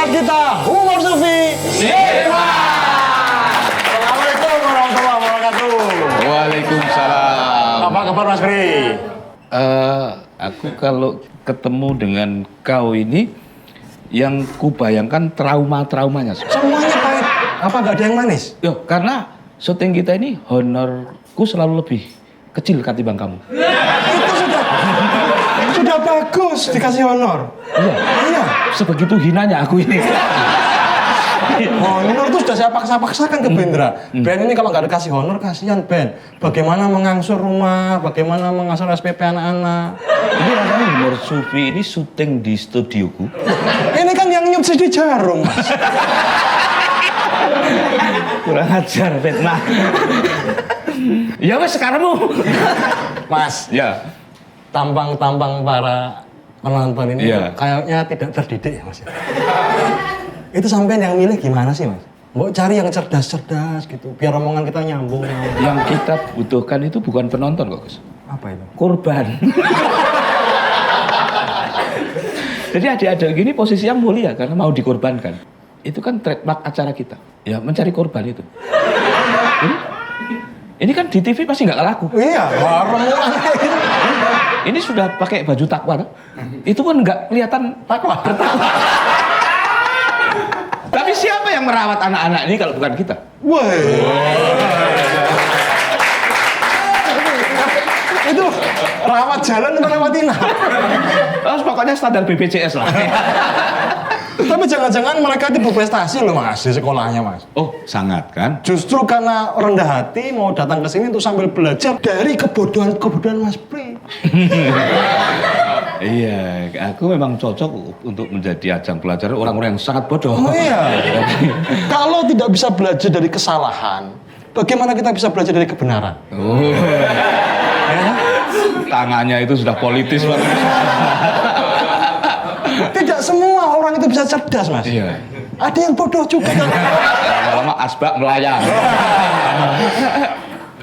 buat kita Humor Sufi Nikmat. Assalamualaikum warahmatullahi wabarakatuh. Waalaikumsalam. Apa kabar Mas Pri? Aku kalau ketemu dengan kau ini, yang kubayangkan traumanya. Semuanya pahit. Apa nggak ada yang manis? Yo, karena syuting kita ini honorku selalu lebih kecil ketimbang kamu. Itu sudah bagus dikasih honor. Iya. Sebegitu hinanya aku ini. Honor itu sudah saya paksakan ke Bendra. Ben ini kalau nggak dikasih honor, kasihan Ben. Bagaimana mengangsur rumah, bagaimana mengangsur SPP anak-anak. Ini rasanya Humor Sufi ini syuting di studioku. Ini kan yang nyup di Jarum, Mas. Kurang ajar, fitnah. Ya wes sekarangmu. Mas, Ya. tampang-tampang para penonton ini kayaknya tidak terdidik ya, Mas. Itu sampean yang milih gimana sih, Mas? Mau cari yang cerdas-cerdas gitu, biar omongan kita nyambung. Yang kita butuhkan itu bukan penonton kok, Gus. Apa itu? Korban. Jadi adik-adik gini posisi yang mulia karena mau dikorbankan. Itu kan trademark acara kita. Ya, mencari korban itu. Ini kan di TV pasti nggak laku. Iya, warung. Ini sudah pakai baju takwa, kan? Itu kan nggak kelihatan Takwa. Tapi siapa yang merawat anak-anak ini kalau bukan kita? Woi. Itu rawat jalan atau rawat inap? Pokoknya standar BPJS lah. Tapi jangan-jangan mereka itu berprestasi loh, Mas, di sekolahnya, Mas. Oh, sangat kan? Justru karena rendah hati mau datang ke sini untuk sambil belajar dari kebodohan Mas Pri. Iya, aku memang cocok untuk menjadi ajang pelajaran orang-orang yang sangat bodoh. Oh iya. Kalau tidak bisa belajar dari kesalahan, bagaimana kita bisa belajar dari kebenaran? Oh. Ya? Tangannya itu sudah politis, Pak. Tidak semua orang itu bisa cerdas, Mas. Iya. Ada yang bodoh juga. Lama-lama asbak melayang.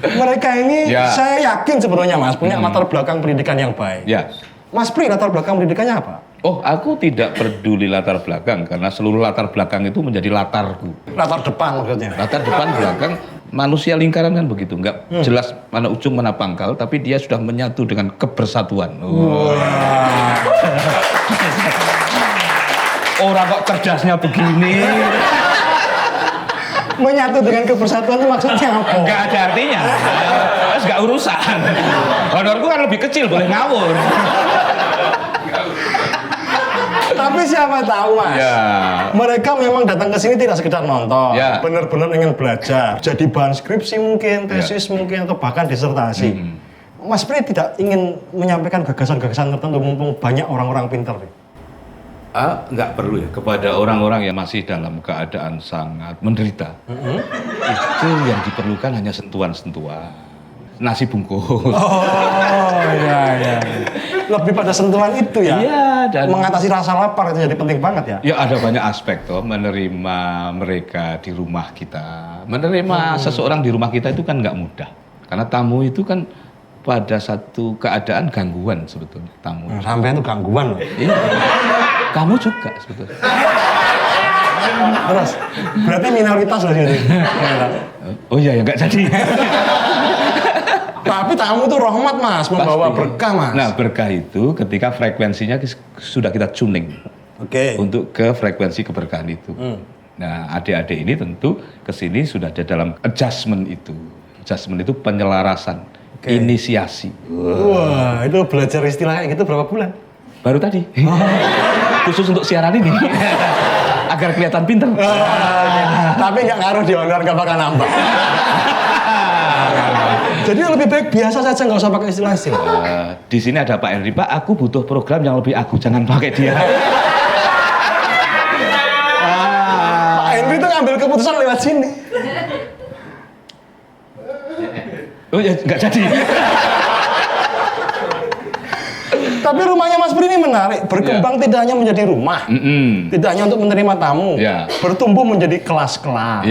Mereka ini Ya. saya yakin sebenarnya, Mas, punya latar belakang pendidikan yang baik. Ya. Mas Pri, latar belakang pendidikannya apa? Oh, aku tidak peduli latar belakang karena seluruh latar belakang itu menjadi latarku. Latar depan maksudnya. Latar depan belakang manusia lingkaran kan begitu, nggak jelas mana ujung mana pangkal, tapi dia sudah menyatu dengan kebersatuan. Orang kok cerdasnya begini? Menyatu dengan kebersatuan itu maksudnya apa? Nggak ada artinya. Terus nggak urusan. Honorku kan lebih kecil, boleh ngawur. Tapi siapa tahu, Mas. Ya. Mereka memang datang ke sini tidak sekedar nonton, Ya. benar-benar ingin belajar, jadi bahan skripsi mungkin, tesis mungkin, atau bahkan disertasi. Mas Pri tidak ingin menyampaikan gagasan-gagasan tertentu mumpung banyak orang-orang pintar. Nggak perlu ya kepada orang-orang yang masih dalam keadaan sangat menderita. Itu yang diperlukan hanya sentuhan-sentuhan, nasi bungkus. Oh iya. Lebih pada sentuhan itu ya. Iya, dan mengatasi rasa lapar itu jadi penting banget ya. ya ada banyak aspek toh, menerima mereka di rumah kita, menerima seseorang di rumah kita itu kan nggak mudah, karena tamu itu kan pada satu keadaan gangguan sebetulnya tamu. Sampai itu gangguan loh. Iya. Kamu juga sebetulnya. Terus, berarti minoritas loh sini. Oh iya ya nggak jadi. Tapi tamu tuh rahmat, Mas, membawa Pasti. berkah, Mas. Nah berkah itu ketika frekuensinya sudah kita tuning Oke. untuk ke frekuensi keberkahan itu. Nah adik-adik ini tentu kesini sudah ada dalam adjustment itu. Adjustment itu penyelarasan, inisiasi. Wah, itu belajar istilah kayak gitu berapa bulan? Baru tadi. Khusus untuk siaran ini. Agar kelihatan pinter. Tapi nggak ngaruh di honor, nggak bakal nambah. Jadi lebih baik biasa saja, nggak usah pakai istilah-istilah. Di sini ada Pak Henry. Pak, aku butuh program yang lebih aku, jangan pakai dia. Pak Henry tuh ngambil keputusan lewat sini. Oh ya, nggak jadi. Tapi rumahnya Mas Pri ini menarik, berkembang tidak hanya menjadi rumah, tidak hanya untuk menerima tamu, bertumbuh menjadi kelas-kelas,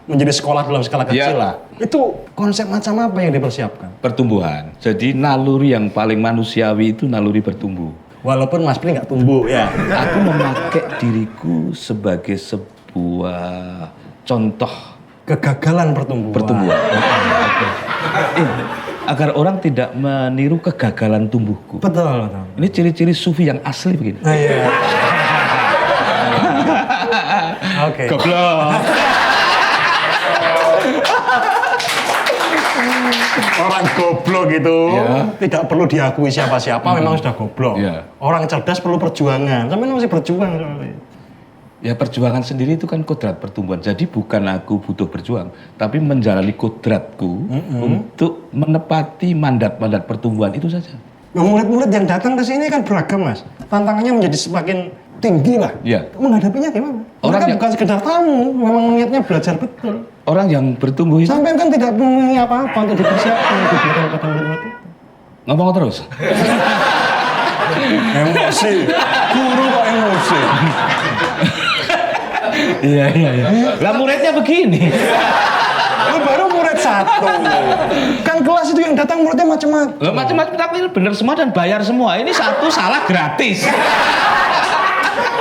menjadi sekolah dalam skala kecil lah. Itu konsep macam apa yang dipersiapkan? Pertumbuhan. Jadi naluri yang paling manusiawi itu naluri bertumbuh. Walaupun Mas Pri nggak tumbuh ya. Aku memakai diriku sebagai sebuah contoh kegagalan pertumbuhan. Agar orang tidak meniru kegagalan tumbuhku. Betul. Ini ciri-ciri sufi yang asli begini. Iya. Oke. Goblok. Orang goblok itu tidak perlu diakui siapa-siapa, memang sudah goblok. Orang cerdas perlu perjuangan. Sampai masih berjuang. Ya perjuangan sendiri itu kan kodrat pertumbuhan. Jadi bukan aku butuh berjuang, tapi menjalani kodratku untuk menepati mandat-mandat pertumbuhan itu saja. Nah, murid-murid yang datang ke sini kan beragam, Mas. Tantangannya menjadi semakin tinggi lah. Ya. Menghadapinya gimana? Mereka bukan sekedar tamu, memang niatnya belajar betul. Orang yang bertumbuh itu sampai kan tidak punya apa-apa untuk dipersiapkan diberikan kepada murid-murid itu. Ngomong terus. Emosi. Guru kok emosi. Iya. Lah muridnya begini. Lu baru murid 1. Kan kelas itu yang datang muridnya macam-macam. Loh macam-macam tapi benar semua dan bayar semua. Ini satu salah gratis.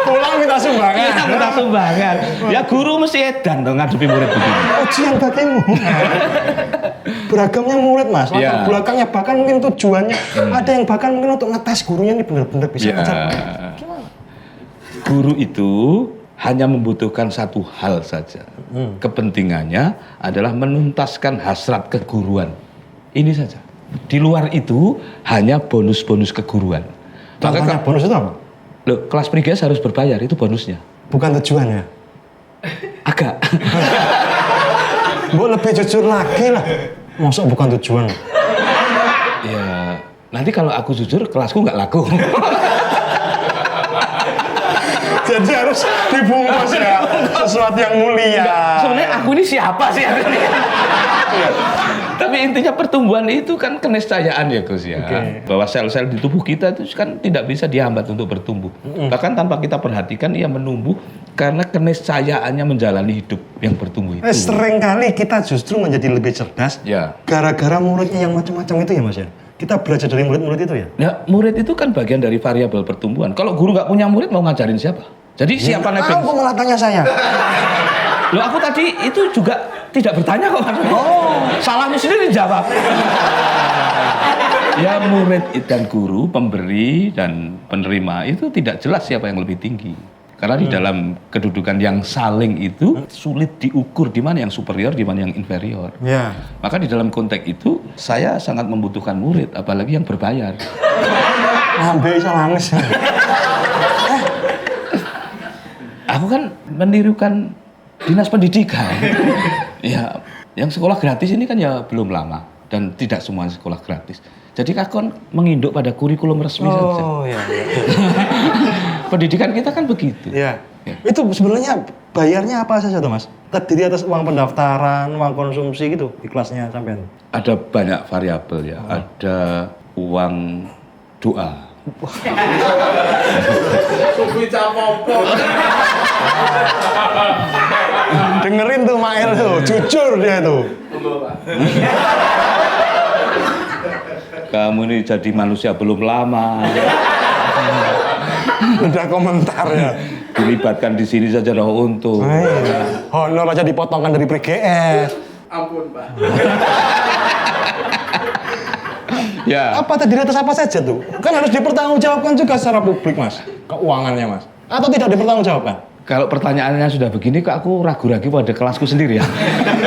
Pulang minta sumbangan. Minta sumbangan. Ya guru mesti edan dong ngadepi murid begini. Ujian bagimu. Beragamnya murid, Mas. Latar belakangnya bahkan mungkin tujuannya ada yang bahkan mungkin untuk ngetes gurunya ini benar-benar bisa ngajar. Guru itu hanya membutuhkan satu hal saja. Kepentingannya adalah menuntaskan hasrat keguruan. Ini saja. Di luar itu hanya bonus-bonus keguruan. Contohnya bonus itu apa? Loh, kelas priges harus berbayar, itu bonusnya. Bukan tujuannya? Agak. Gue lebih jujur lagi lah. Masa bukan tujuan? Ya, nanti kalau aku jujur, kelasku nggak laku. Jadi harus dibungkus ya, sesuatu yang mulia. Sebenarnya aku ini siapa sih? Tapi intinya pertumbuhan itu kan keniscayaan ya Gus ya. Bahwa sel-sel di tubuh kita itu kan tidak bisa dihambat untuk bertumbuh. Bahkan tanpa kita perhatikan ia menumbuh karena keniscayaannya menjalani hidup yang bertumbuh itu. Seringkali kita justru menjadi lebih cerdas gara-gara muridnya yang macam-macam itu ya Mas ya. Kita belajar dari murid-murid itu ya? Ya, murid itu kan bagian dari variabel pertumbuhan. Kalau guru nggak punya murid mau ngajarin siapa? Jadi siapa nebeng? Aku malah tanya saya. Loh aku tadi itu juga tidak bertanya kok. Salahmu sendiri jawab. Ya murid dan guru, pemberi dan penerima itu tidak jelas siapa yang lebih tinggi. Karena di dalam kedudukan yang saling itu sulit diukur di mana yang superior, di mana yang inferior. Maka di dalam konteks itu saya sangat membutuhkan murid, apalagi yang berbayar. Ambil salamis. Aku kan menirukan dinas pendidikan. Ya, yang sekolah gratis ini kan ya belum lama dan tidak semua sekolah gratis. Jadi kakon menginduk pada kurikulum resmi saja. Iya. Pendidikan kita kan begitu. Iya. Itu sebenarnya bayarnya apa saja tuh Mas? Terdiri atas uang pendaftaran, uang konsumsi gitu di kelasnya sampean. Ada banyak variabel ya. Ada uang doa. Dengerin tuh Mael tuh, jujur dia tuh. Kamu ini jadi manusia belum lama. Udah komentar ya. Dilibatkan di sini saja udah untung. Honor aja dipotongkan dari PGS. Ampun, Pak. Ya. Apa terdiri atas apa saja tuh? Kan harus dipertanggungjawabkan juga secara publik Mas. Keuangannya Mas. Atau tidak dipertanggungjawabkan? Kalau pertanyaannya sudah begini, kok aku ragu-ragu pada kelasku sendiri ya.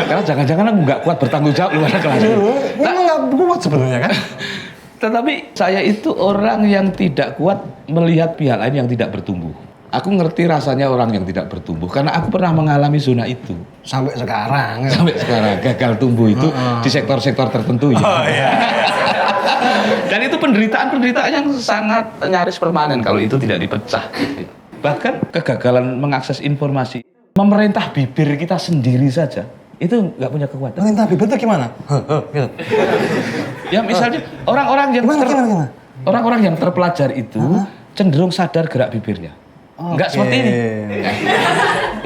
Karena jangan-jangan aku nggak kuat bertanggung jawab pada kelasku. Memang nggak kuat sebenarnya kan? Tetapi saya itu orang yang tidak kuat melihat pihak lain yang tidak bertumbuh. Aku ngerti rasanya orang yang tidak bertumbuh karena aku pernah mengalami zona itu. Sampai sekarang. Sampai sekarang gagal tumbuh itu di sektor-sektor tertentu ya. Oh iya. Dan itu penderitaan yang sangat nyaris permanen kalau itu tidak dipecah. Bahkan kegagalan mengakses informasi, memerintah bibir kita sendiri saja itu nggak punya kekuatan. Memerintah bibir itu gimana? Gitu. Ya misalnya orang-orang yang terpelajar itu cenderung sadar gerak bibirnya. Nggak seperti ini.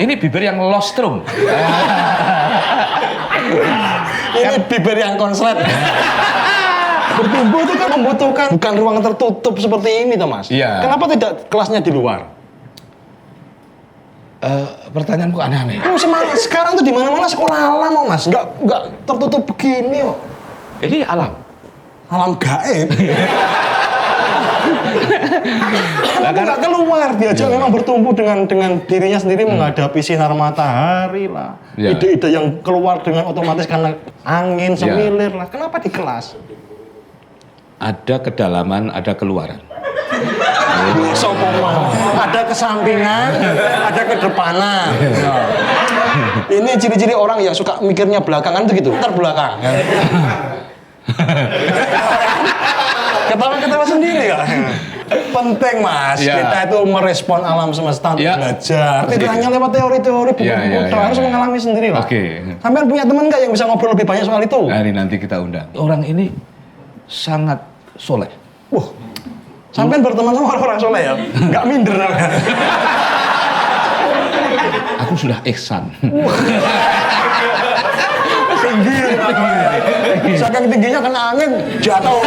Ini bibir yang lostrum. Ini bibir yang konslet. Bertumbuh itu kan membutuhkan bukan ruang tertutup seperti ini, toh Mas. Iya. Kenapa tidak kelasnya di luar? Pertanyaanku aneh-aneh. Sekarang tuh di mana-mana sekolah alam, Mas. Nggak tertutup begini, kok. Ini alam. Alam gaib. Kenapa nggak keluar? Dia aja memang bertumbuh dengan dirinya sendiri menghadapi sinar matahari lah. Ide-ide yang keluar dengan otomatis karena angin semilir lah. Kenapa di kelas? Ada kedalaman, ada keluaran. Ada kesampingan, ada kedepanan. Nah, ini ciri-ciri orang yang suka mikirnya belakangan itu gitu, terbelakang. Ketawa-ketawa sendiri ya. Penting Mas, kita itu merespon alam semesta untuk belajar. Tidak hanya lewat teori-teori buku-buku, harus mengalami sendiri lah. Sampai punya teman nggak yang bisa ngobrol lebih banyak soal itu? Hari nanti kita undang. Orang ini sangat soleh. Wah, sampai berteman sama orang-orang soleh ya? Nggak minder. Aku sudah ihsan. Tinggi. Saking tingginya kena angin, jatuh.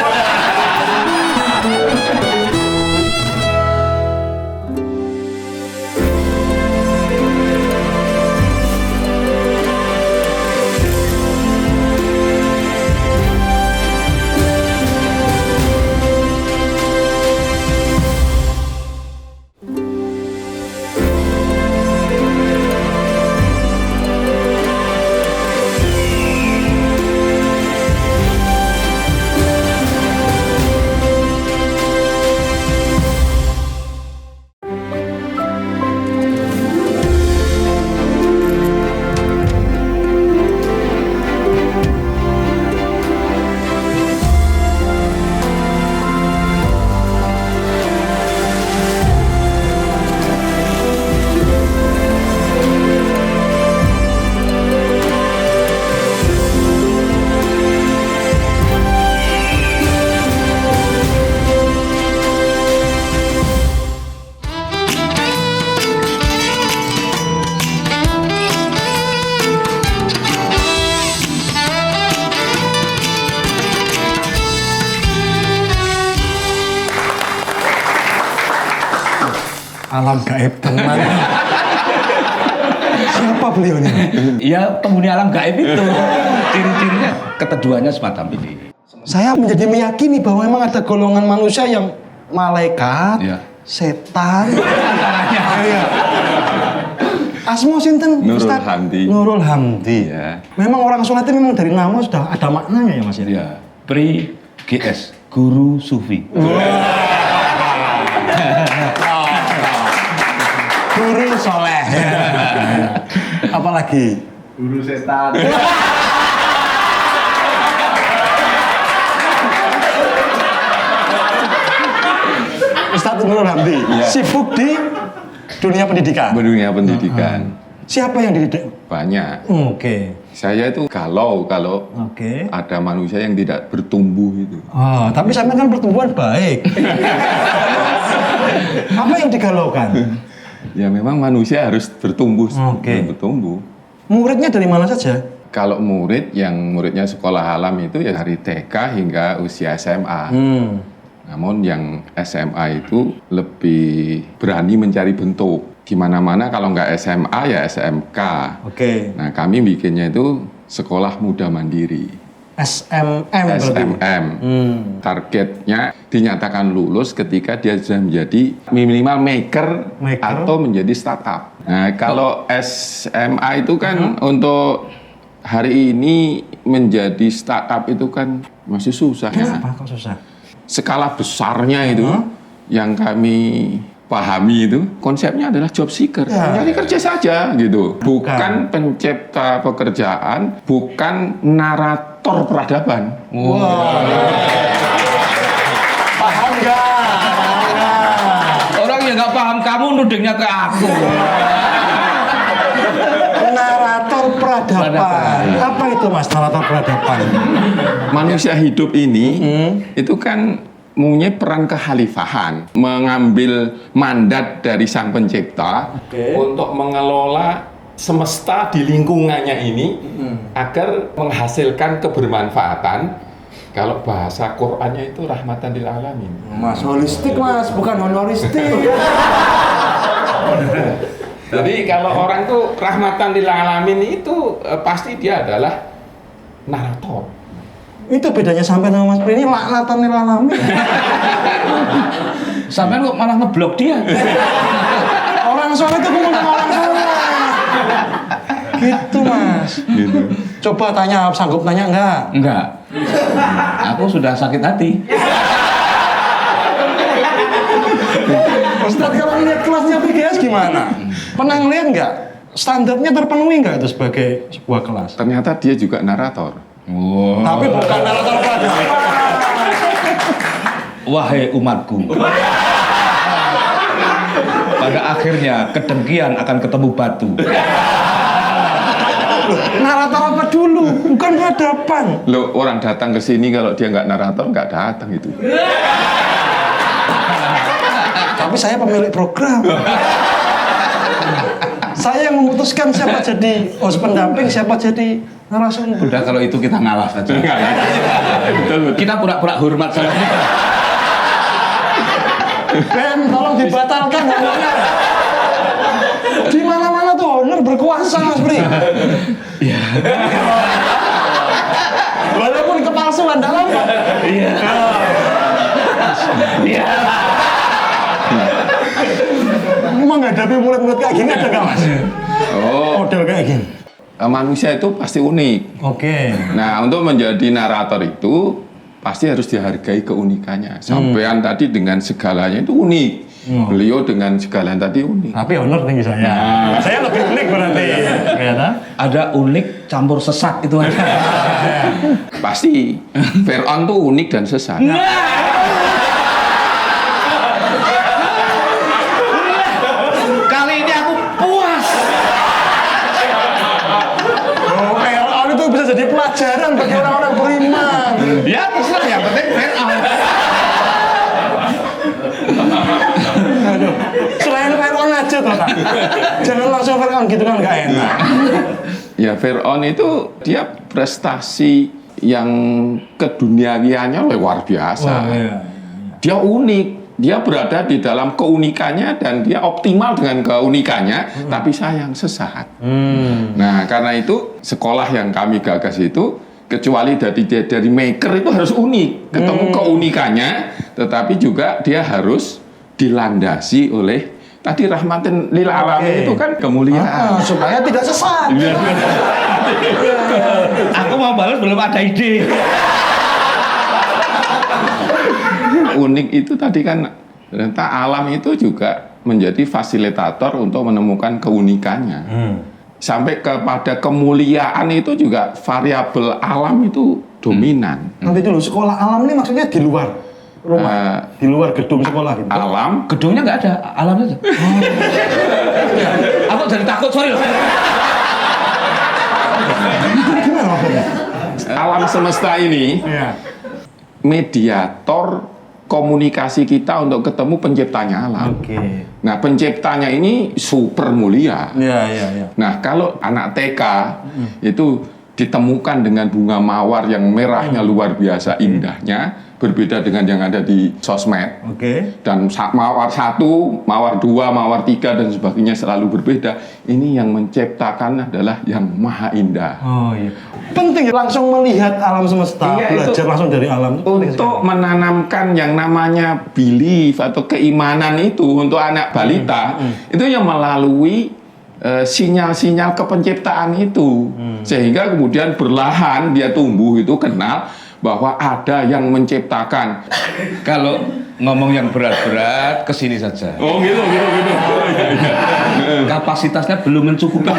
Alam gaib teman. Siapa beliau ini? Ya penghuni alam gaib itu. Ciri-cirinya keteduhannya semacam ini. Saya menjadi meyakini bahwa memang ada golongan manusia yang malaikat, setan, Asmo sinten? Nurul Hamdi. Nurul Hamdi. Ya. Memang orang soleh itu memang dari nama sudah ada maknanya ya Mas ya? Ya. Pri GS, guru sufi. Guru soleh. Apalagi? Guru setan. Ustadz Nurul Hamdi. Ya. Sibuk di dunia pendidikan. Dunia pendidikan. Siapa yang dididik? Banyak. Oke. Saya itu kalau ada manusia yang tidak bertumbuh itu. Oh, tapi sampai kan pertumbuhan baik. Apa yang digalaukan? Ya memang manusia harus bertumbuh. Bertumbuh. Muridnya dari mana saja? Kalau yang muridnya sekolah alam itu ya dari TK hingga usia SMA. Namun yang SMA itu lebih berani mencari bentuk. Di mana-mana kalau nggak SMA ya SMK. Nah kami bikinnya itu sekolah muda mandiri. SMM. Targetnya dinyatakan lulus ketika dia sudah menjadi minimal maker atau menjadi startup. Nah kalau SMA itu kan untuk hari ini menjadi startup itu kan masih susah. Kenapa kok susah? Skala besarnya itu yang kami pahami itu konsepnya adalah job seeker, mencari kerja saja gitu, bukan pencipta pekerjaan, bukan narator peradaban. Paham nggak? Orang yang nggak paham kamu nudingnya ke aku. Narator peradaban. Apa itu Mas narator peradaban? Manusia hidup ini itu kan mempunyai peran kekhalifahan, mengambil mandat dari Sang Pencipta untuk mengelola semesta di lingkungannya ini agar menghasilkan kebermanfaatan Kalau bahasa Qur'annya itu rahmatan lil alamin. Mas, holistik Mas, bukan honoristik. Jadi kalau orang tuh rahmatan lil alamin itu pasti dia adalah narator. Itu bedanya sampai sama Mas Pri ini laknatan lil alamin. Sampai kok malah ngeblok dia. Orang Solo itu ngomong orang Solo. Gitu Mas. Gitu. Coba tanya, sanggup tanya enggak? Enggak. Aku sudah sakit hati. Ustadz kalau lihat kelasnya PGS gimana? Pernah ngeliat nggak? Standarnya terpenuhi nggak itu sebagai sebuah kelas? Ternyata dia juga narator. Wow. Tapi bukan narator pelajaran. Wahai umatku. Pada akhirnya kedengkian akan ketemu batu. Narator apa dulu? Bukan peradaban. Loh, orang datang ke sini kalau dia nggak narator nggak datang itu. Tapi saya pemilik program. Saya yang memutuskan siapa jadi host pendamping, siapa jadi narasumber. Udah kalau itu kita ngalah saja. Kita pura-pura hormat saja. Ben, tolong dibatalkan honornya. Di mana-mana tuh honor berkuasa Mas Pri. Iya. Walaupun kepalsuan dalam. Iya. Iya. Menghadapi murid-murid kayak gini ada nggak Mas? Oh, Model kayak gini. manusia itu pasti unik. Oke. Nah, untuk menjadi narator itu pasti harus dihargai keunikannya. Sampean tadi dengan segalanya itu unik. Beliau dengan segalanya tadi unik. Tapi honor tinggi saya. Saya lebih unik berarti. Ternyata. Ada unik campur sesat itu aja. Pasti. Fir'aun tuh unik dan sesat. Kali ini aku puas. Oh, Fir'aun itu bisa jadi pelajaran bagi orang-orang beriman. Ya terserah, yang penting Fir'aun. Aduh, selain Fir'aun aja tuh Kak. Jangan langsung Fir'aun gitu kan nggak enak. Ya, Fir'aun itu dia prestasi yang keduniawiannya luar biasa. Dia unik. Dia berada di dalam keunikannya dan dia optimal dengan keunikannya, tapi sayang sesat. Nah, karena itu sekolah yang kami gagas itu kecuali dari maker itu harus unik, ketemu keunikannya, tetapi juga dia harus dilandasi oleh tadi rahmatin lil alamin itu kan kemuliaan. Supaya tidak sesat. Aku mau balas belum ada ide. Unik itu tadi kan ternyata alam itu juga menjadi fasilitator untuk menemukan keunikannya. Sampai kepada kemuliaan itu juga variabel alam itu dominan. Nanti dulu sekolah alam ini maksudnya di luar rumah, di luar gedung sekolah gitu. Alam, Gedungnya nggak ada, alam aja. Aku jadi takut, sorry loh. Gimana maksudnya? alam semesta ini mediator komunikasi kita untuk ketemu penciptanya alam. Oke. Nah, penciptanya ini super mulia. Iya. Nah, kalau anak TK itu ditemukan dengan bunga mawar yang merahnya luar biasa indahnya, berbeda dengan yang ada di sosmed. Oke. Dan mawar 1, mawar 2, mawar 3 dan sebagainya selalu berbeda. Ini yang menciptakan adalah yang maha indah. Oh iya. Penting langsung melihat alam semesta, Iya, belajar itu langsung dari alam. untuk menanamkan yang namanya belief atau keimanan itu untuk anak balita itu yang melalui sinyal-sinyal kepenciptaan itu sehingga kemudian berlahan dia tumbuh itu kenal bahwa ada yang menciptakan. Kalau ngomong yang berat-berat kesini saja. Oh gitu. Kapasitasnya belum mencukupi.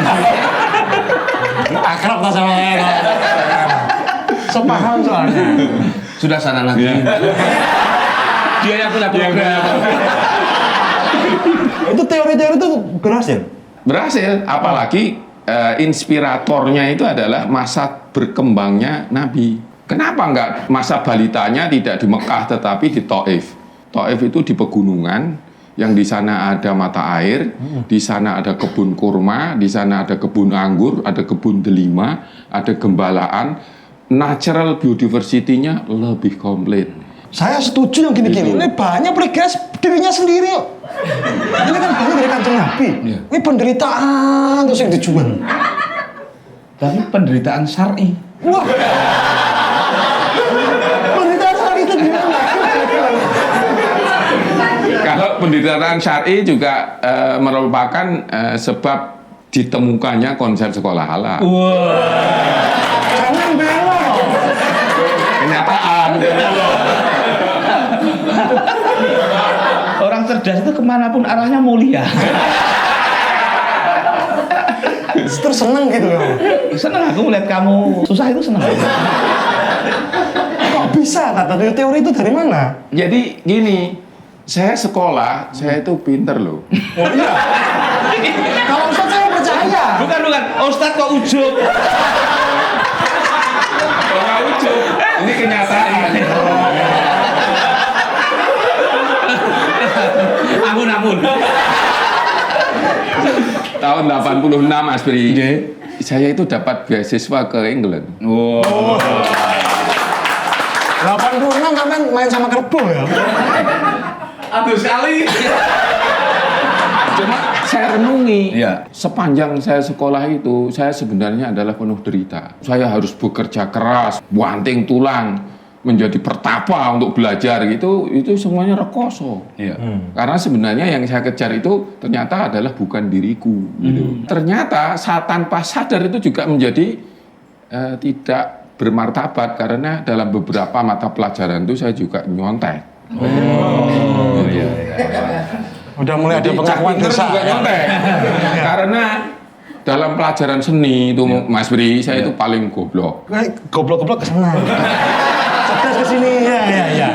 akrab tak sama saya. Sepaham soalnya. Sudah sana lagi. Dia yang punya program. Itu teori-teori itu berhasil. Berhasil, apalagi inspiratornya itu adalah masa berkembangnya Nabi. Kenapa enggak masa balitanya tidak di Mekah tetapi di Taif? Taif itu di pegunungan yang di sana ada mata air, di sana ada kebun kurma, di sana ada kebun anggur, ada kebun delima, ada gembalaan, natural biodiversity-nya lebih komplit. Saya setuju yang gini-gini. Ini banyak progres dirinya sendiri kok. Ini kan banyak dari Kanjeng Nabi. Ini penderitaan terus yang dijual. Tapi penderitaan syar'i. Wah. Penderitaan syar'i itu gimana? Kalau penderitaan syar'i juga merupakan sebab ditemukannya konsep sekolah halal. Jangan belok. Kenyataan. Orang cerdas itu kemanapun arahnya mulia. Terus seneng gitu kamu. Senang aku melihat kamu susah itu senang. Kok bisa kata teori itu dari mana? Jadi gini, saya sekolah, saya itu pinter loh. Oh iya. Kalau Ustaz saya percaya. Bukan. Ustaz kok ujub. Kalau ujub, ini kenyataan. Amun. Tahun 86 Mas Pri, saya itu dapat beasiswa ke England. Wow. 86 kan main sama kerbau ya? Aduh sekali. Cuma saya renungi, Iya. sepanjang saya sekolah itu, saya sebenarnya adalah penuh derita. Saya harus bekerja keras, banting tulang, menjadi pertapa untuk belajar gitu, itu semuanya rekoso. Iya. Karena sebenarnya yang saya kejar itu ternyata adalah bukan diriku. Gitu. Ternyata tanpa sadar itu juga menjadi tidak bermartabat karena dalam beberapa mata pelajaran itu saya juga nyontek. Iya. Udah mulai ada pengakuan dosa. Juga nyontek. Karena dalam pelajaran seni itu Mas Bri, saya itu paling goblok. Goblok-goblok kesana. Cerdas kesini, ya.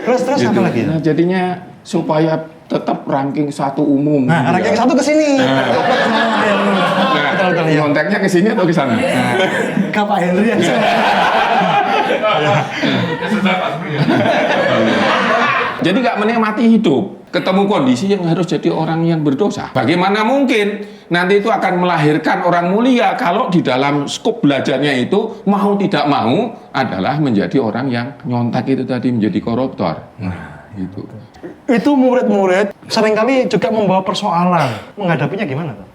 Terus Gitu. apa lagi? Nah, jadinya supaya tetap ranking 1 umum. Nah, ranking 1 kesini. Goblok kesana. Betul, ya. Nyonteknya ke sini atau ke sana? Kak Pak Henry aja. Jadi nggak menikmati hidup. Ketemu kondisi yang harus jadi orang yang berdosa. Bagaimana mungkin nanti itu akan melahirkan orang mulia kalau di dalam skop belajarnya itu mau tidak mau adalah menjadi orang yang nyontek itu tadi, menjadi koruptor. Gitu. Itu murid-murid seringkali juga membawa persoalan. Menghadapinya gimana, Pak?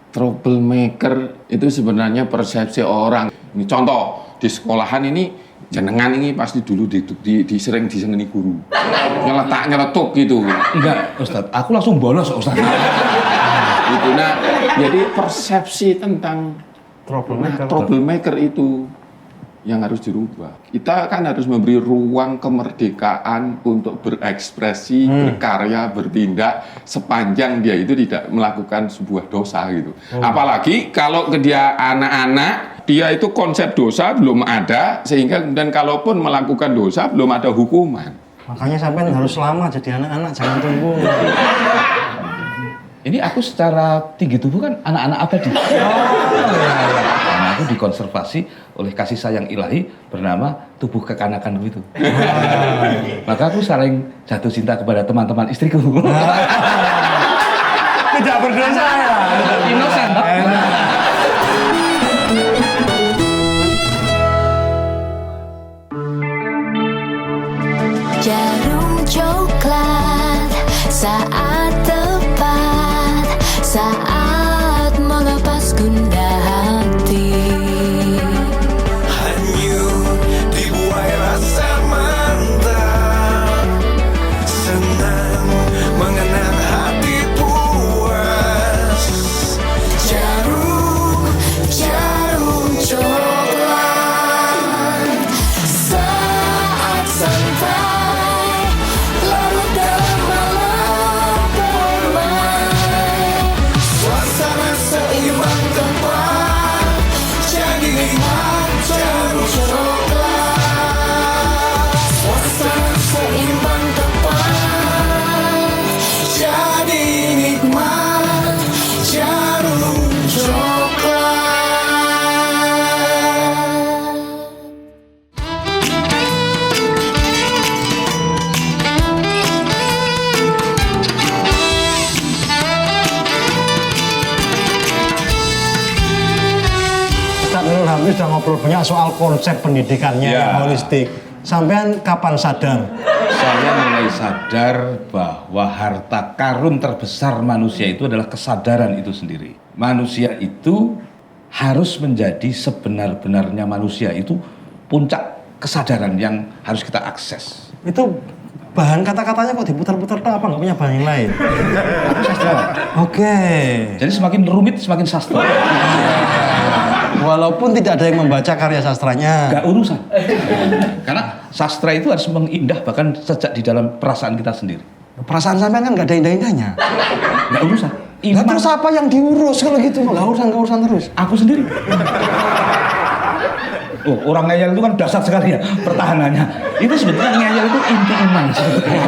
Troublemaker itu sebenarnya persepsi orang. Ini contoh, di sekolahan ini jenengan ini pasti dulu sering disengeni guru. Nyeletuk gitu. Enggak, Ustaz. Aku langsung bolos, Ustaz. Gitu. Nah, jadi persepsi tentang troublemaker itu yang harus dirubah. Kita kan harus memberi ruang kemerdekaan untuk berekspresi, berkarya, bertindak sepanjang dia itu tidak melakukan sebuah dosa gitu. Apalagi kalau ke dia anak-anak, dia itu konsep dosa belum ada, sehingga kemudian kalaupun melakukan dosa belum ada hukuman. Makanya sampai harus lama jadi anak-anak, jangan tunggu. Ini aku secara tinggi tubuh kan anak-anak abadi. Karena aku dikonservasi oleh kasih sayang ilahi bernama tubuh kekanakan itu. Maka aku saling jatuh cinta kepada teman-teman istriku. Tidak berdosa ya. Innocent. Jarum coklat saat tepat, saat melepas gundah hati. Hanyut dibuai rasa mantap, senang mengenang hati puas. Jarum coklat saat santai larut dalam malam. Kami sudah ngobrol banyak soal konsep pendidikannya yang holistik. Sampean kapan sadar? Saya mulai sadar bahwa harta karun terbesar manusia itu adalah kesadaran itu sendiri. Manusia itu harus menjadi sebenar-benarnya manusia, itu puncak kesadaran yang harus kita akses. Itu bahan kata-katanya kok diputar-putar tuh apa? Nggak punya bahan yang lain? Aku sastrawan. Oke. Jadi semakin rumit semakin sastra. Walaupun tidak ada yang membaca karya sastranya. Gak urusan. Karena sastra itu harus mengindah bahkan sejak di dalam perasaan kita sendiri. Perasaan sampean kan nggak ada indah-indahnya. Gak urusan. Lah terus apa yang diurus kalau gitu? Nggak urusan terus. Aku sendiri. Oh, orang ngeyel itu kan dasar sekali ya pertahanannya. Itu sebetulnya ngeyel itu inti iman sebetulnya.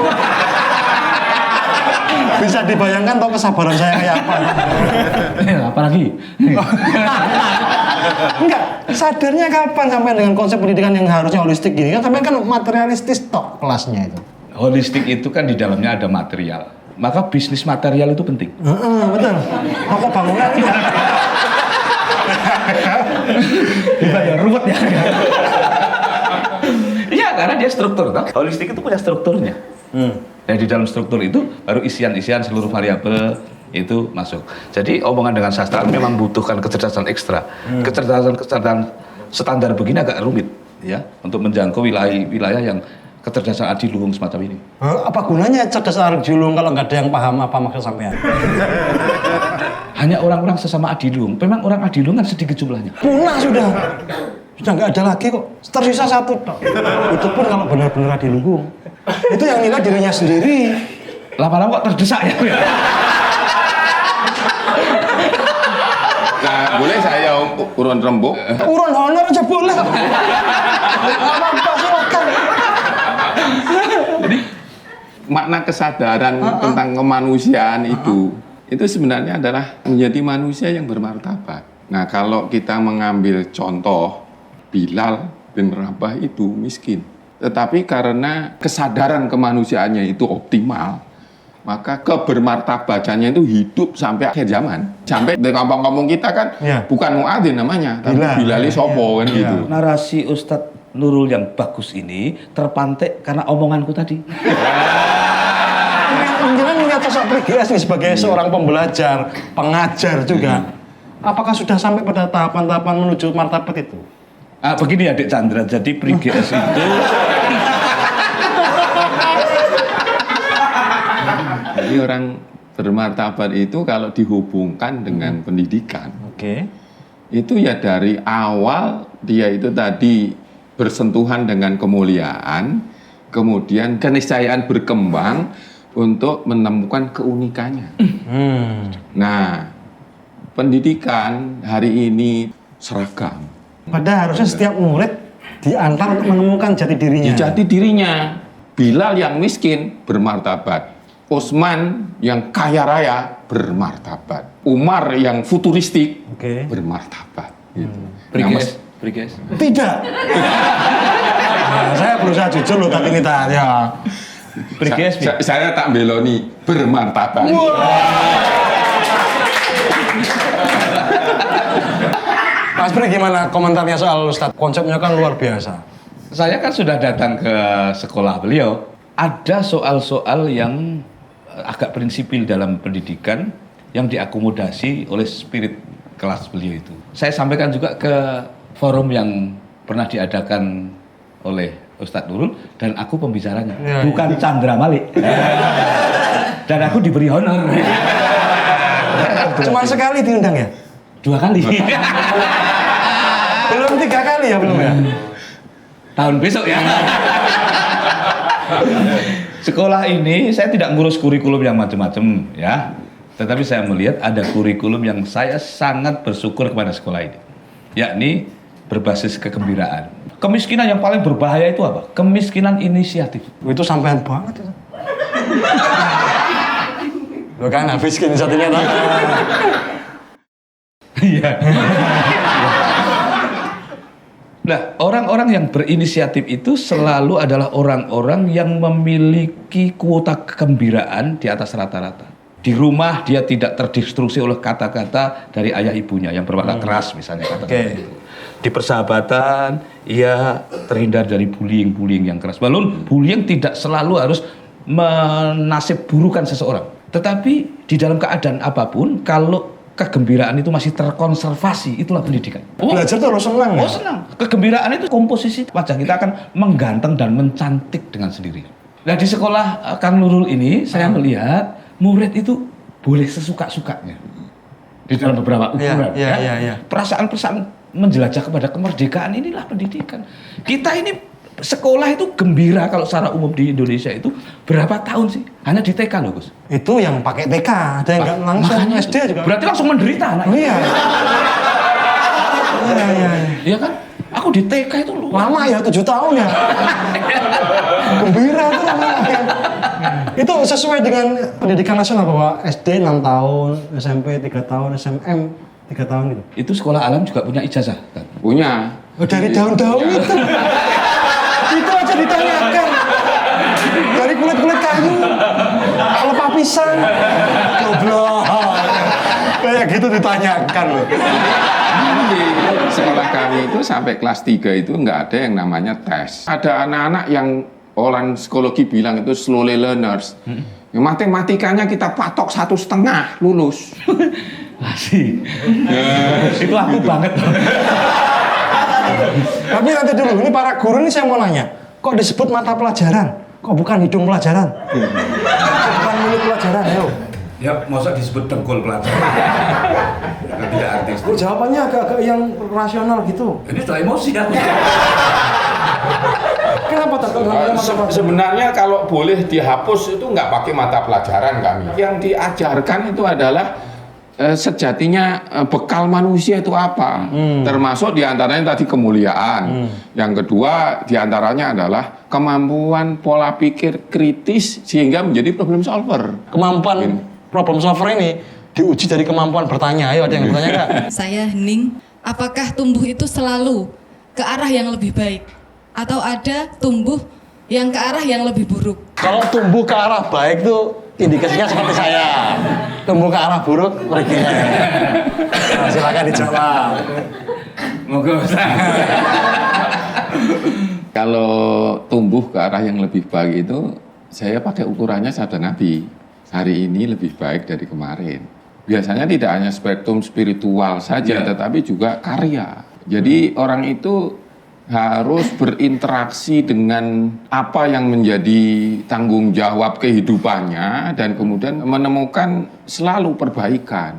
Bisa dibayangkan toh kesabaran saya kayak apa? Apalagi? Enggak, sadarnya kapan sampai dengan konsep pendidikan yang harusnya holistik gini? Kan sampai kan materialistis toh kelasnya itu. Holistik itu kan di dalamnya ada material. Maka bisnis material itu penting. Betul. Toko bangunan itu. Dibayar ruwet ya. Iya, karena dia struktur. Toh. Holistik itu punya strukturnya. Dan di dalam struktur itu baru isian-isian seluruh variabel itu masuk. Jadi omongan dengan sastra memang butuhkan kecerdasan ekstra. Kecerdasan standar begini agak rumit ya untuk menjangkau wilayah yang kecerdasan adiluhung semacam ini. Apa gunanya cerdas adiluhung kalau nggak ada yang paham apa maksud sampean? Hanya orang-orang sesama adiluhung. Memang orang adiluhung kan sedikit jumlahnya. Punah sudah nggak ada lagi kok. Tersisa satu toh. Itu pun kalau benar-benar adiluhung. Itu yang nilai dirinya sendiri. Lama-lama kok terdesak ya? Nah, boleh saya urun rembuk? Urun honor aja boleh. Apa silakan. Jadi makna kesadaran tentang kemanusiaan itu sebenarnya adalah menjadi manusia yang bermartabat. Nah, kalau kita mengambil contoh Bilal bin Rabah itu miskin, tetapi karena kesadaran kemanusiaannya itu optimal, maka kebermartabatannya itu hidup sampai akhir zaman. Sampai di kampung-kampung kita kan bukan muadzin namanya, tapi Bilal sopo kan gitu. Narasi Ustadz Nurul yang bagus ini terpantik karena omonganku tadi. Jangan melihat sosok PGS nih sebagai seorang pembelajar, pengajar juga. Apakah sudah sampai pada tahapan-tahapan menuju martabat itu? Begini Adik Chandra, jadi PGS itu jadi orang bermartabat itu kalau dihubungkan dengan pendidikan, itu ya dari awal dia itu tadi bersentuhan dengan kemuliaan, kemudian keniscayaan berkembang untuk menemukan keunikannya. Nah, pendidikan hari ini seragam. Padahal harusnya setiap murid diantar untuk menemukan jati dirinya. Jati dirinya. Bilal yang miskin bermartabat. Utsman yang kaya raya bermartabat. Umar yang futuristik bermartabat. Gitu. PGS. Tidak. Nah, saya berusaha jujur loh tapi ini tadi ya. Saya tak beloni bermartabat. Mas Pri gimana komentarnya soal Ustadz? Konsepnya kan luar biasa. Saya kan sudah datang ke sekolah beliau. Ada soal-soal yang agak prinsipil dalam pendidikan yang diakomodasi oleh spirit kelas beliau itu. Saya sampaikan juga ke forum yang pernah diadakan oleh Ustadz Nurul dan aku pembicaranya, bukan Chandra Malik. Dan aku diberi honor. Cuma sekali diundang ya? 2 kali. Belum 3 kali ya belum ya? Tahun besok ya. Sekolah ini saya tidak ngurus kurikulum yang macam-macam ya. Tetapi saya melihat ada kurikulum yang saya sangat bersyukur kepada sekolah ini. Yakni berbasis kegembiraan. Kemiskinan yang paling berbahaya itu apa? Kemiskinan inisiatif. Itu sampean banget itu. Lo kan habis inisiatifnya tadi. Iya. Nah, orang-orang yang berinisiatif itu selalu adalah orang-orang yang memiliki kuota kegembiraan di atas rata-rata. Di rumah dia tidak terdistruksi oleh kata-kata dari ayah ibunya yang berwarna keras misalnya kata-kata itu. Di persahabatan ia terhindar dari bullying yang keras. Walaupun bullying tidak selalu harus menasib burukan seseorang. Tetapi di dalam keadaan apapun kalau kegembiraan itu masih terkonservasi, itulah pendidikan. Belajar tuh harus senang. Oh, senang. Kegembiraan itu komposisi wajah kita akan mengganteng dan mencantik dengan sendirinya. Nah, di sekolah Kang Nurul ini saya melihat murid itu boleh sesuka-sukanya di dalam beberapa ukuran. Perasaan-perasaan menjelajah kepada kemerdekaan inilah pendidikan. Kita ini sekolah itu gembira kalau secara umum di Indonesia itu berapa tahun sih? Hanya di TK loh, Gus. Itu yang pakai TK, ada yang nggak langsung SD juga. Berarti langsung menderita anaknya. Oh, iya. Iya kan? Aku di TK itu lama ya, 7 tahun ya. Gembira tuh namanya. Itu sesuai dengan pendidikan nasional bahwa SD 6 tahun, SMP 3 tahun, SMM 3 tahun gitu. Itu sekolah alam juga punya ijazah kan? Punya. Oh, dari daun-daun itu. Itu aja ditanyakan. Dari kulit-kulit kayu, pelepah pisang, goblok. Kayak gitu ditanyakan loh. Di sekolah kami itu sampai kelas 3 itu nggak ada yang namanya tes. Ada anak-anak yang orang psikologi bilang itu slowly learners. Matematikanya kita patok 1,5 lulus. Masih. Itu aku banget. Tapi nanti dulu, ini para guru ini saya mau nanya, kok disebut mata pelajaran? Kok bukan hidung pelajaran? Bukan mulut pelajaran, ayo. Ya, masa disebut dengkul pelajaran? Kan tidak artis. Oh, jawabannya agak-agak yang rasional gitu. Ini sudah emosi ya. Kenapa tak namanya mata pelajaran? Sebenarnya kalau boleh dihapus itu nggak pakai mata pelajaran kami. Yang diajarkan itu adalah sejatinya bekal manusia itu apa? Termasuk diantaranya tadi kemuliaan. Yang kedua diantaranya adalah kemampuan pola pikir kritis sehingga menjadi problem solver. Kemampuan problem solver ini diuji dari kemampuan bertanya. Ayo, ada yang bertanya nggak? Saya hening, apakah tumbuh itu selalu ke arah yang lebih baik? Atau ada tumbuh yang ke arah yang lebih buruk? Kalau tumbuh ke arah baik tuh indikasinya seperti saya. Tumbuh ke arah buruk, pergi. Nah, silakan dijawab. Moga Kalau tumbuh ke arah yang lebih baik itu saya pakai ukurannya sabda Nabi. Hari ini lebih baik dari kemarin. Biasanya tidak hanya spektrum spiritual saja, tetapi juga karya. Jadi orang itu harus berinteraksi dengan apa yang menjadi tanggung jawab kehidupannya dan kemudian menemukan selalu perbaikan.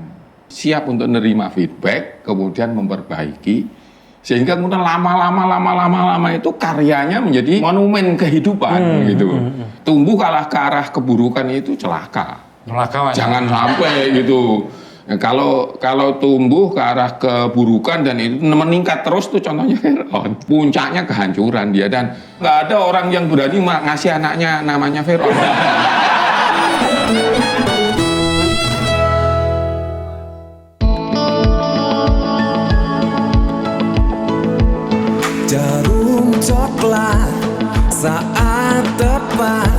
Siap untuk menerima feedback, kemudian memperbaiki. Sehingga kemudian lama-lama itu karyanya menjadi monumen kehidupan gitu. Tumbuh kalah ke arah keburukan itu celaka. Jangan sampai gitu. Ya, kalau tumbuh ke arah keburukan dan itu meningkat terus tuh contohnya Fir'aun. Puncaknya kehancuran dia dan nggak ada orang yang berani ngasih anaknya namanya Fir'aun. Jarum coklat saat tepat,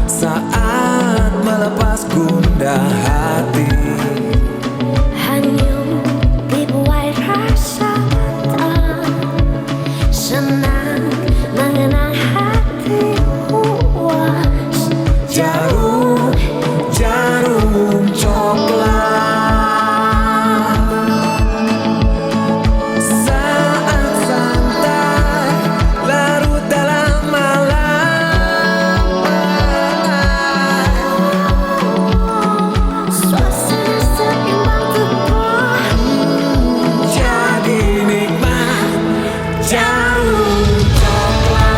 saat melepas gundah hati. Hanyut dibuai rasa mata, senang mengenal hati puas. Jarum coklat saat santai larut dalam malam. Suasana seimbang tepat, Jadi nikmat jarum coklat.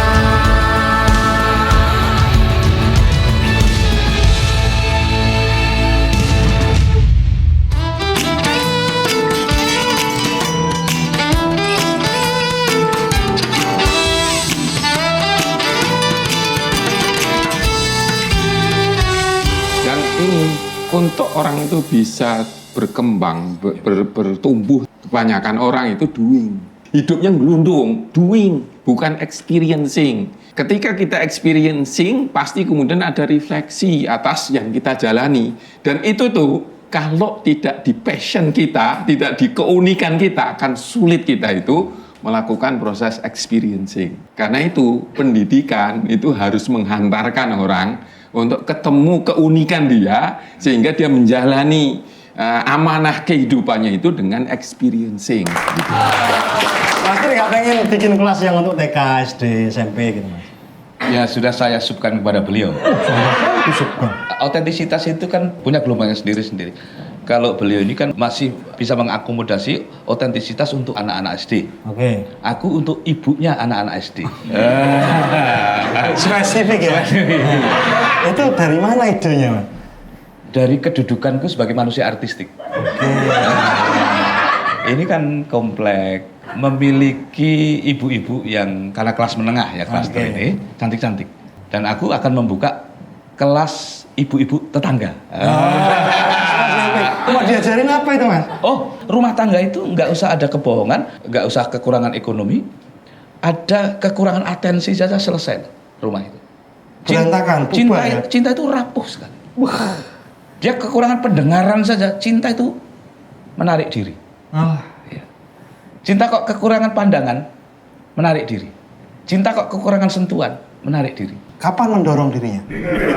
Dan ini untuk orang itu bisa berkembang, bertumbuh, kebanyakan orang itu doing. Hidupnya ngelundung, doing, bukan experiencing. Ketika kita experiencing, pasti kemudian ada refleksi atas yang kita jalani. Dan itu tuh, kalau tidak di passion kita, tidak di keunikan kita, akan sulit kita itu melakukan proses experiencing. Karena itu, pendidikan itu harus menghantarkan orang untuk ketemu keunikan dia, sehingga dia menjalani amanah kehidupannya itu dengan experiencing. Gitu. Mas Pri nggak pengen bikin kelas yang untuk TK, SD, SMP gitu Mas? Ya sudah saya subkan kepada beliau. Autentisitas itu kan punya gelombangnya sendiri-sendiri. Kalau beliau ini kan masih bisa mengakomodasi autentisitas untuk anak-anak SD. Oke. Aku untuk ibunya anak-anak SD. Spesifik ya? Itu dari mana idenya Mas? Dari kedudukanku sebagai manusia artistik. Ini kan komplek, memiliki ibu-ibu yang karena kelas menengah ya kelas ini cantik-cantik. Dan aku akan membuka kelas ibu-ibu tetangga. Mau diajarin apa itu Mas? Oh, rumah tangga itu nggak usah ada kebohongan, nggak usah kekurangan ekonomi, ada kekurangan atensi saja selesai rumah itu. Berantakan, Cinta, bubar ya? cinta itu rapuh sekali. Dia kekurangan pendengaran saja, cinta itu menarik diri. Ya. Cinta kok kekurangan pandangan, menarik diri. Cinta kok kekurangan sentuhan, menarik diri. Kapan mendorong dirinya?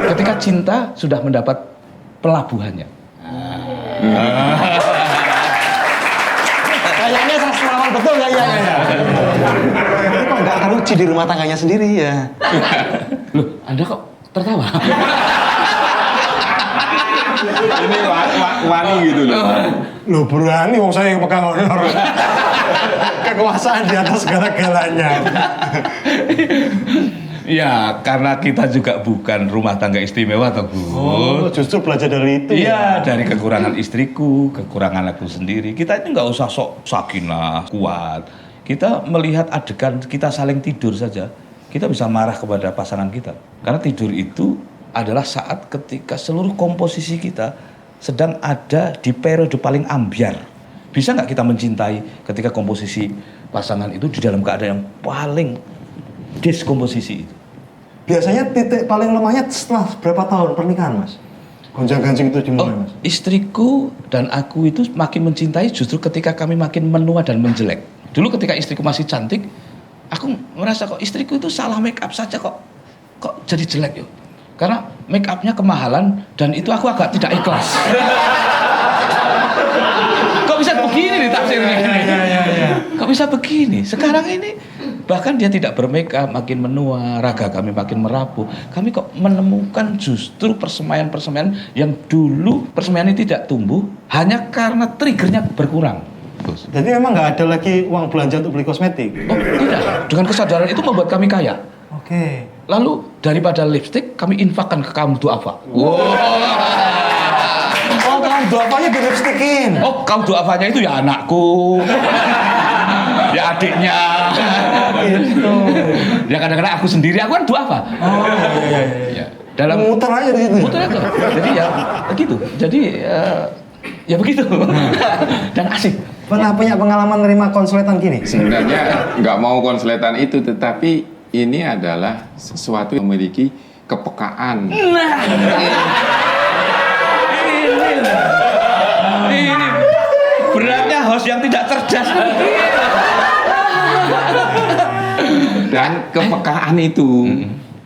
Ketika cinta sudah mendapat pelabuhannya. Kayaknya sastrawan betul kayaknya. Ini kok nggak teruji di rumah tangganya sendiri ya? Loh, Anda kok tertawa? Ini wani gitu loh. Loh berani wong saya yang pegang honor. Kekuasaan di atas segala-galanya. Ya, karena kita juga bukan rumah tangga istimewa toh, Bu. Oh, justru belajar dari itu. Iya, dari kekurangan istriku, kekurangan aku sendiri. Kita itu nggak usah sok sakinah, kuat. Kita melihat adegan kita saling tidur saja, kita bisa marah kepada pasangan kita. Karena tidur itu adalah saat ketika seluruh komposisi kita sedang ada di periode paling ambyar. Bisa nggak kita mencintai ketika komposisi pasangan itu di dalam keadaan yang paling diskomposisi itu? Biasanya titik paling lemahnya setelah berapa tahun pernikahan Mas? Gonjang-ganjing itu dimulai Mas? Istriku dan aku itu makin mencintai justru ketika kami makin menua dan menjelek. Dulu ketika istriku masih cantik, aku merasa kok istriku itu salah make up saja kok jadi jelek yuk. Karena make upnya kemahalan dan itu aku agak tidak ikhlas. Kok bisa begini nih tafsirnya? Kok bisa begini? Sekarang ini bahkan dia tidak bermake up, makin menua, raga kami makin merapuh. Kami kok menemukan justru persemaian-persemaian yang dulu persemaian ini tidak tumbuh hanya karena triggernya berkurang. Jadi memang nggak ada lagi uang belanja untuk beli kosmetik? Oh tidak, dengan kesadaran itu membuat kami kaya. Oke. Lalu daripada lipstick kami infakkan ke kaum duafa. Oh, kaum duafanya di lipstikin? Oh, kaum duafanya itu ya anakku, ya adiknya, Gitu. ya kadang-kadang aku sendiri, aku kan duafa. Oh iya. Ya, dalam Muter aja di situ. muter aja. Jadi ya begitu. Jadi ya begitu. Dan asik. Pernah punya pengalaman nerima konsuletan gini? Sebenarnya nggak mau konsletan itu, tetapi ini adalah sesuatu yang memiliki kepekaan. Ini beratnya host yang tidak cerdas. Dan kepekaan itu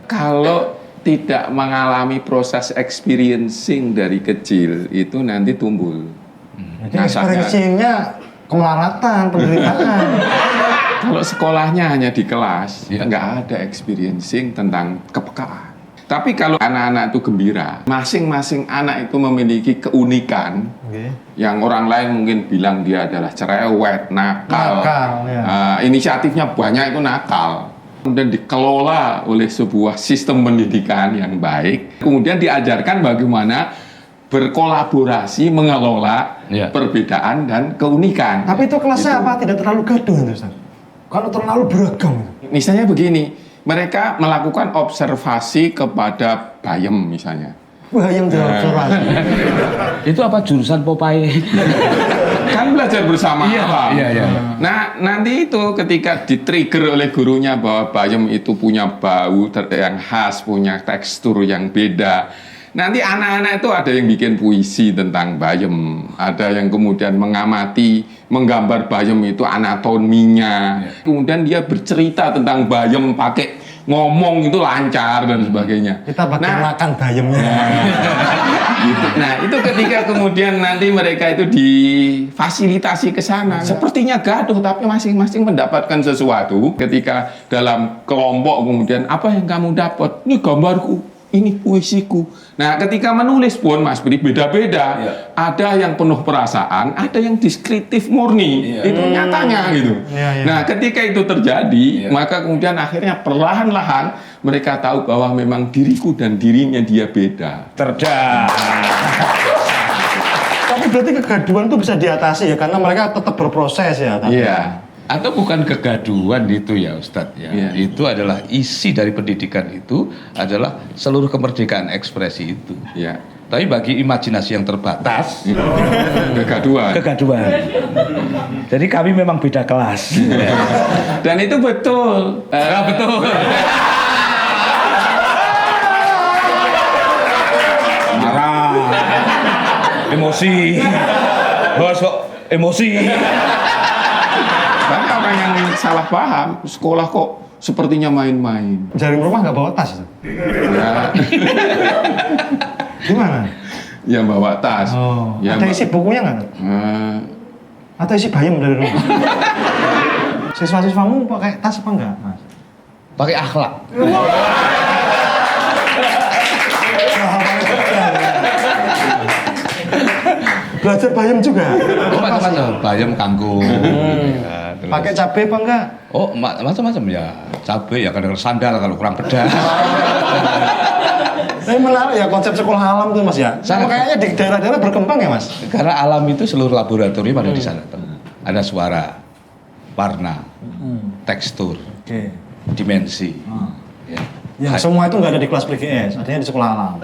kalau tidak mengalami proses experiencing dari kecil itu nanti tumbuh. Jadi experiencing-nya kemelaratan, penderitaan. Kalau sekolahnya hanya di kelas, nggak ada experiencing tentang kepekaan. Tapi kalau anak-anak itu gembira, masing-masing anak itu memiliki keunikan yang orang lain mungkin bilang dia adalah cerewet, nakal, ya. Inisiatifnya banyak itu nakal. Kemudian dikelola oleh sebuah sistem pendidikan yang baik, kemudian diajarkan bagaimana berkolaborasi mengelola perbedaan dan keunikan. Tapi itu kelasnya apa? Tidak terlalu gaduh itu Ustaz? Kalau terlalu beragam. Misalnya begini, mereka melakukan observasi kepada bayem misalnya. Wah, yang diobservasi. Itu apa jurusan Popeye? Kami kan belajar bersama alam. Iya. Nah, nanti itu ketika di-trigger oleh gurunya bahwa bayam itu punya bau yang khas, punya tekstur yang beda. Nanti anak-anak itu ada yang bikin puisi tentang bayam, ada yang kemudian mengamati, menggambar bayam itu anatominya. Kemudian dia bercerita tentang bayam pakai ngomong itu lancar dan sebagainya. Kita pakai makan bayamnya. Gitu. Nah, itu ketika kemudian nanti mereka itu difasilitasi ke sana. Sepertinya gaduh, tapi masing-masing mendapatkan sesuatu. Ketika dalam kelompok kemudian, apa yang kamu dapat? Ini gambarku, ini puisiku. Nah, ketika menulis pun Mas Bri beda-beda. Ada yang penuh perasaan, ada yang deskriptif murni. Itu nyatanya gitu. Nah, ketika itu terjadi, maka kemudian akhirnya perlahan-lahan mereka tahu bahwa memang diriku dan dirinya dia beda. Cerdas. Tapi berarti kegaduhan itu bisa diatasi ya, karena mereka tetap berproses ya. Iya. Atau bukan kegaduhan itu ya Ustadz ya. Iya. Itu adalah isi dari pendidikan itu adalah seluruh kemerdekaan ekspresi itu. Iya. Tapi bagi imajinasi yang terbatas, Kegaduhan. jadi kami memang beda kelas. Dan itu betul. Betul. Marah, emosi, bos kok emosi. Banyak orang yang salah paham, sekolah kok sepertinya main-main. Dari rumah nggak bawa tas? Ya, Gimana? yang bawa tas. Ya, Ada isi bukunya nggak? Atau isi bayam dari rumah? Siswa-siswamu pakai tas apa enggak, Mas? Pakai akhlak. Belajar bayam juga? Macam-macam, bayam kangkung. Ya, terus- Pakai cabai apa enggak? Oh, macam-macam ya. Cabai ya, kadang sandal kalau kurang pedas. Tapi menarik ya konsep sekolah alam tuh Mas ya. Sangat. Kayaknya di daerah-daerah berkembang ya Mas. Karena alam itu seluruh laboratorium ada di sana. Ada suara, warna, tekstur, Oke. dimensi. Ya. Ya semua itu nggak ada di kelas PGS, adanya di sekolah alam.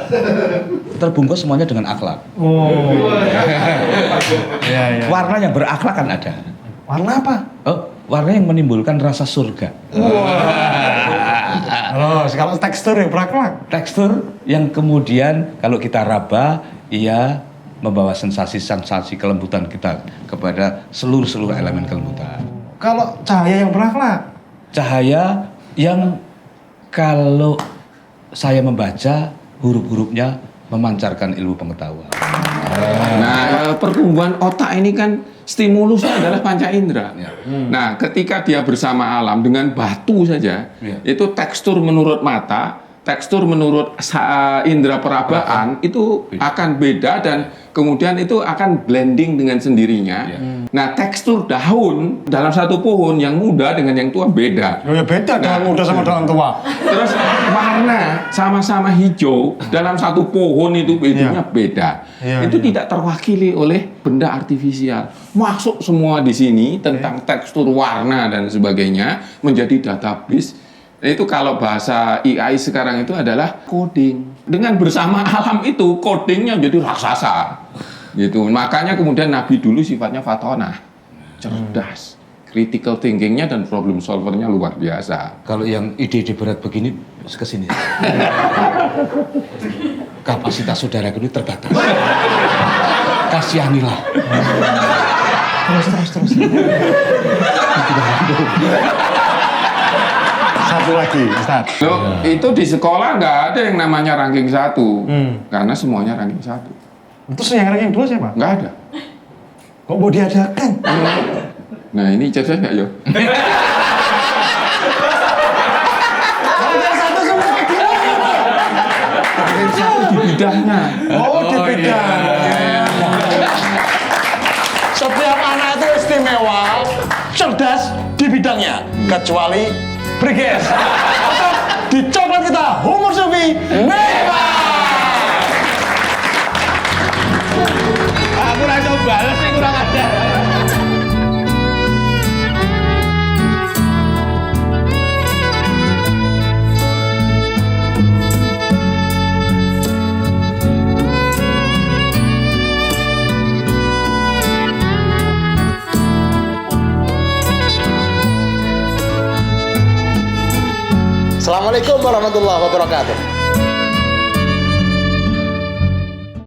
Terbungkus semuanya dengan akhlak. Oh. Iya. Warna yang berakhlak kan ada. Warna apa? Oh, warna yang menimbulkan rasa surga. Oh, kalau tekstur yang berakhlak. Tekstur yang kemudian kalau kita raba, ia membawa sensasi-sensasi kelembutan kita kepada seluruh elemen kelembutan. Kalau cahaya yang berakhlak. Cahaya yang kalau saya membaca huruf-hurufnya memancarkan ilmu pengetahuan. Nah, pertumbuhan otak ini kan stimulusnya adalah panca indera. Nah, ketika dia bersama alam dengan batu saja, itu tekstur menurut mata, tekstur menurut indera perabaan itu akan beda dan kemudian itu akan blending dengan sendirinya. Nah, tekstur daun dalam satu pohon yang muda dengan yang tua beda. Oh ya beda daun muda sama daun tua. Terus warna sama-sama hijau dalam satu pohon itu bedanya beda. Itu tidak terwakili oleh benda artifisial. Masuk semua di sini tentang tekstur warna dan sebagainya menjadi database. Itu kalau bahasa AI sekarang itu adalah coding. Dengan bersama alam itu codingnya jadi raksasa. Gitu. Makanya kemudian Nabi dulu sifatnya fatonah, cerdas, critical thinkingnya dan problem solvernya luar biasa. Kalau yang ide-ide berat begini, kesini. Kapasitas saudara ini terbatas. Kasihanilah. Terus. Satu lagi, Ustaz. Loh, itu di sekolah nggak ada yang namanya ranking 1, karena semuanya ranking 1. Terus yang ranking 2 siapa? Nggak ada. Kok mau diadakan? Nah, ini cerdas nggak, Yo? Ranking 1 di bidangnya. Oh, di bidang. Setiap anak itu istimewa, cerdas di bidangnya, kecuali Briges. Di coklat kita, Humor Sufi, Neymar. Aku rasa balas sih kurang ajar. Wassalamualaikum warahmatullahi wabarakatuh.